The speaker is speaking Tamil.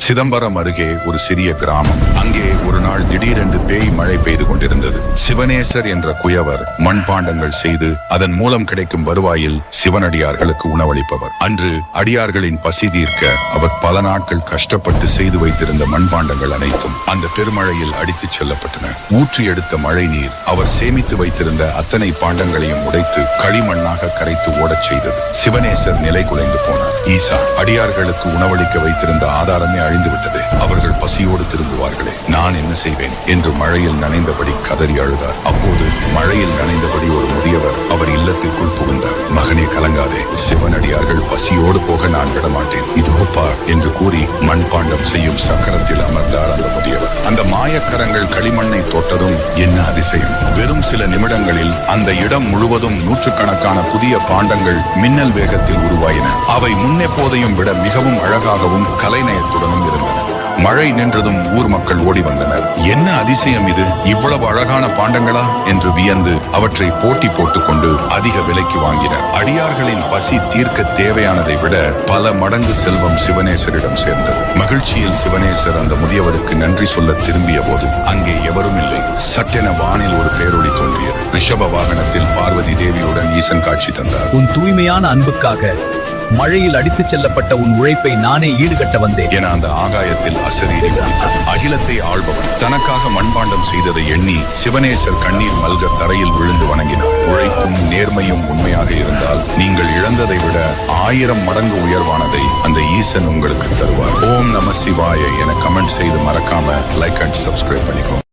சிதம்பரம் அருகே ஒரு சிறிய கிராமம். அங்கே ஒரு நாள் திடீரென்று பேய் மழை பெய்து கொண்டிருந்தது. சிவனேசர் என்ற குயவர் மண்பாண்டங்கள் செய்து அதன் மூலம் கிடைக்கும் வருவாயில் சிவனடியார்களுக்கு உணவளிப்பவர். அன்று அடியார்களின் பசி தீர்க்க அவர் பல நாட்கள் கஷ்டப்பட்டு செய்து வைத்திருந்த மண்பாண்டங்கள் அனைத்தும் அந்த பெருமழையில் அடித்துச் செல்லப்பட்டன. ஊற்றி எடுத்த மழை நீர் அவர் சேமித்து வைத்திருந்த அத்தனை பாண்டங்களையும் உடைத்து களிமண்ணாக கரைத்து ஓடச் செய்தது. சிவனேசர் நிலை குலைந்து போனார். ஈசா, அடியார்களுக்கு உணவளிக்க வைத்திருந்த ஆதாரமே அழிந்து விட்டது. அவர்கள் பசியோடு திரும்புவார்களே, நான் என்ன செய்வேன் என்று மழையில் நனைந்தபடி கதறி அழுதார். அப்போது மழையில் நனைந்தபடி ஒரு முதியவர் அவர் இல்லத்திற்குள் புகுந்தார். மகனே, கலங்காதே, சிவனடியார்கள் பசியோடு போக நான் விடமாட்டேன், இதோ பார் என்று கூறி மண்பாண்டம் செய்யும் சக்கரத்தில் அமர்ந்தார் அந்த முதியவர். அந்த மாயக்கரங்கள் களிமண்ணை தொட்டதும் என்ன அதிசயம்! வெறும் சில நிமிடங்களில் அந்த இடம் முழுவதும் நூற்றுக்கணக்கான புதிய பாண்டங்கள் மின்னல் வேகத்தில் உருவாயின. அவை முன்னெப்போதையும் விட மிகவும் அழகாகவும் கலைநயத்துடனும் இருந்தன. மழை நின்றதும் ஊர் மக்கள் ஓடி வந்தனர். என்ன அதிசயம் இது! இவ்வளவு அழகான பாண்டங்களா என்று வியந்து அவற்றை போட்டி போட்டுக் கொண்டு அதிக விலைக்கு வாங்கினர். அடியார்களின் பசி தீர்க்க தேவையானதை விட பல மடங்கு செல்வம் சிவனேசரிடம் சேர்ந்தது. மகிழ்ச்சியில் சிவனேசர் அந்த முதியவருக்கு நன்றி சொல்ல திரும்பிய போது அங்கே எவரும் இல்லை. சட்டென வானில் ஒரு பேரொளி தோன்றியது. ரிஷப வாகனத்தில் பார்வதி தேவியுடன் ஈசன் காட்சி தந்தார். உன் தூய்மையான அன்புக்காக மழையில் அடித்துச் செல்லப்பட்ட உன் உழைப்பை நானே ஈடுகட்ட வந்தேன் என அந்த ஆகாயத்தில் அசரீரி அகிலத்தை ஆள்பவன் தனக்காக மண்பாண்டம் செய்ததை எண்ணி சிவனேசர் கண்ணீர் மல்க தரையில் விழுந்து வணங்கினார். உழைப்பும் நேர்மையும் உண்மையாக இருந்தால் நீங்கள் இழந்ததை விட 1000 மடங்கு உயர்வானதை அந்த ஈசன் உங்களுக்கு தருவார். ஓம் நம சிவாய என கமெண்ட் செய்து மறக்காம லைக் அண்ட் சப்ஸ்கிரைப் பண்ணிக்கோ.